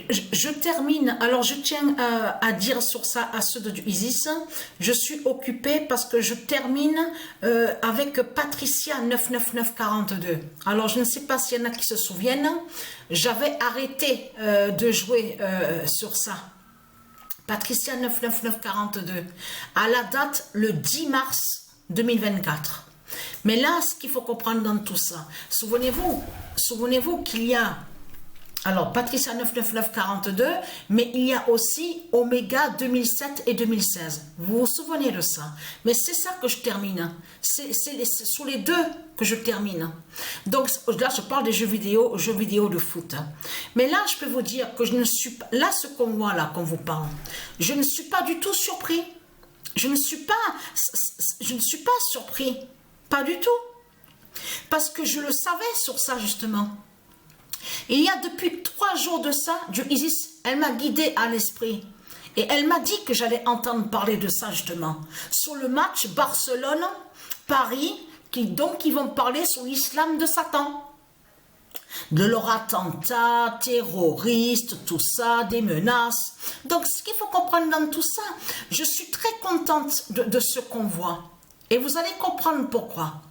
je termine. Alors, je tiens à dire sur ça à ceux du ISIS. Je suis occupée parce que je termine avec Patricia 99942. Alors, je ne sais pas s'il y en a qui se souviennent. J'avais arrêté de jouer sur ça. Patricia 99942. À la date, le 10 mars 2024. Mais là, ce qu'il faut comprendre dans tout ça, souvenez-vous qu'il y a, alors Patricia 99942, mais il y a aussi Oméga 2007 et 2016. Vous vous souvenez de ça? Mais c'est ça que je termine. C'est sur les deux que je termine. Donc là, je parle des jeux vidéo de foot. Mais là, je peux vous dire que je ne suis pas, là, ce qu'on voit là, qu'on vous parle, je ne suis pas du tout surpris. Je ne suis pas surpris. Pas du tout. Parce que je le savais sur ça, justement. Il y a depuis 3 jours de ça, du ISIS, elle m'a guidé à l'esprit. Et elle m'a dit que j'allais entendre parler de ça, justement. Sur le match Barcelone-Paris, donc ils vont parler sur l'islam de Satan. De leur attentat terroriste, tout ça, des menaces. Donc, ce qu'il faut comprendre dans tout ça, je suis très contente de ce qu'on voit. Et vous allez comprendre pourquoi.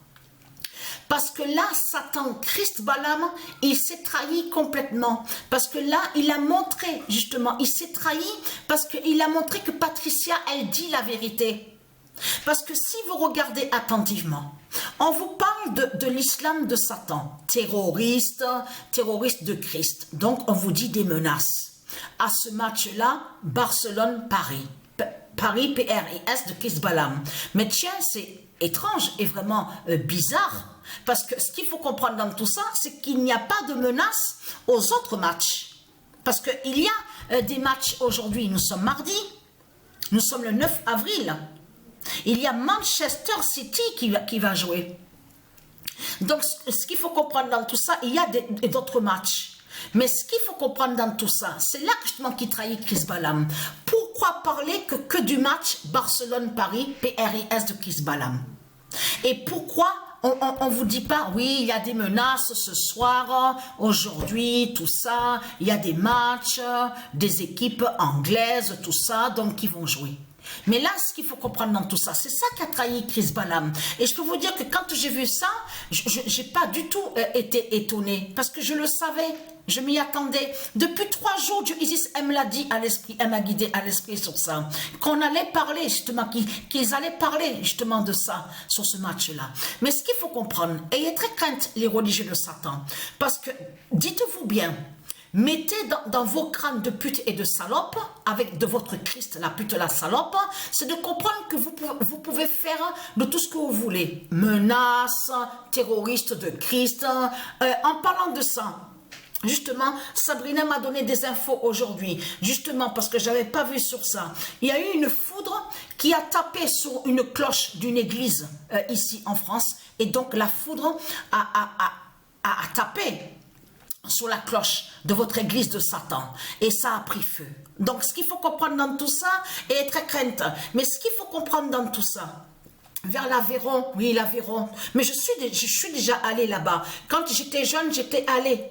Parce que là, Satan, Christ Balaam, il s'est trahi complètement. Parce que là, il a montré, justement, il s'est trahi parce qu'il a montré que Patricia, elle dit la vérité. Parce que si vous regardez attentivement, on vous parle de l'islam de Satan, terroriste de Christ. Donc, on vous dit des menaces. À ce match-là, Barcelone-Paris. Paris, PRIS de Christ Balaam. Mais tiens, c'est étrange et vraiment bizarre. Parce que ce qu'il faut comprendre dans tout ça, c'est qu'il n'y a pas de menace aux autres matchs. Parce qu'il y a des matchs aujourd'hui, nous sommes mardi, nous sommes le 9 avril. Il y a Manchester City qui va jouer. Donc, ce qu'il faut comprendre dans tout ça, il y a d'autres matchs. Mais ce qu'il faut comprendre dans tout ça, c'est là justement qui trahit Christ Balaam. Pourquoi parler que du match Barcelone-Paris, PRIS de Christ Balaam? Et pourquoi on ne vous dit pas, oui, il y a des menaces ce soir, aujourd'hui, tout ça, il y a des matchs, des équipes anglaises, tout ça, donc qui vont jouer. Mais là, ce qu'il faut comprendre dans tout ça, c'est ça qu'a trahi Christ Balaam. Et je peux vous dire que quand j'ai vu ça, je n'ai pas du tout été étonnée. Parce que je le savais, je m'y attendais. Depuis 3 jours, Dieu Isis, elle me l'a dit à l'esprit, elle m'a guidé à l'esprit sur ça. Qu'on allait parler justement, qu'ils allaient parler justement de ça, sur ce match-là. Mais ce qu'il faut comprendre, ayez très crainte les religieux de Satan. Parce que, dites-vous bien, mettez dans vos crânes de pute et de salope, avec de votre Christ, la pute et la salope, c'est de comprendre que vous pouvez faire de tout ce que vous voulez. Menaces, terroristes de Christ. En parlant de ça, justement, Sabrina m'a donné des infos aujourd'hui, justement parce que je n'avais pas vu sur ça. Il y a eu une foudre qui a tapé sur une cloche d'une église ici en France, et donc la foudre a tapé sur la cloche de votre église de Satan. Et ça a pris feu. Donc, ce qu'il faut comprendre dans tout ça est très crainte. Mais ce qu'il faut comprendre dans tout ça, vers l'Aveyron, oui, l'Aveyron. Mais je suis déjà allée là-bas. Quand j'étais jeune, j'étais allée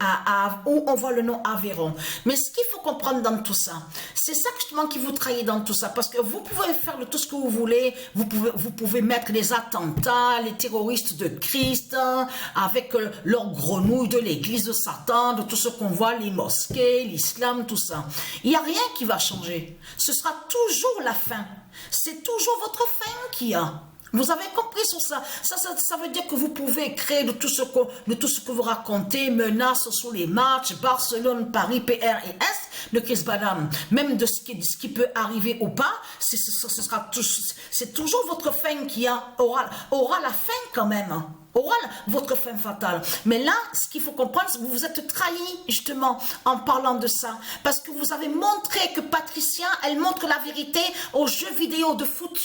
où on voit le nom Aveyron. Mais ce qu'il faut comprendre dans tout ça, c'est ça justement qui vous trahit dans tout ça. Parce que vous pouvez faire de tout ce que vous voulez. Vous pouvez mettre les attentats, les terroristes de Christ, avec leurs grenouilles de l'église de Satan, de tout ce qu'on voit, les mosquées, l'islam, tout ça. Il n'y a rien qui va changer. Ce sera toujours la fin. C'est toujours votre fin qui a. Vous avez compris sur ça. Ça veut dire que vous pouvez créer de tout ce que vous racontez, menaces sur les matchs, Barcelone, Paris, PRIS, de Christ Balaam, même de ce qui peut arriver ou pas, c'est toujours votre fin qui aura la fin quand même. Aura votre fin fatale. Mais là, ce qu'il faut comprendre, c'est que vous vous êtes trahi justement en parlant de ça. Parce que vous avez montré que Patricia, elle montre la vérité aux jeux vidéo de foot.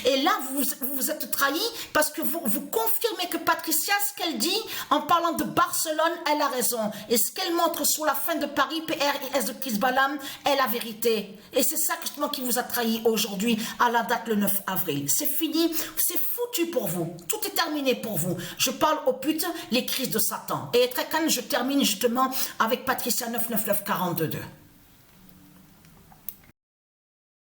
Et là, vous vous êtes trahi parce que vous confirmez que Patricia, ce qu'elle dit en parlant de Barcelone, elle a raison. Et ce qu'elle montre sur la fin de Paris, PRIS de Christ Balaam, est la vérité. Et c'est ça justement qui vous a trahi aujourd'hui, à la date le 9 avril. C'est fini, c'est foutu pour vous. Tout est terminé pour vous. Je parle aux putes, les crises de Satan. Et très calme, je termine justement avec Patricia 99942.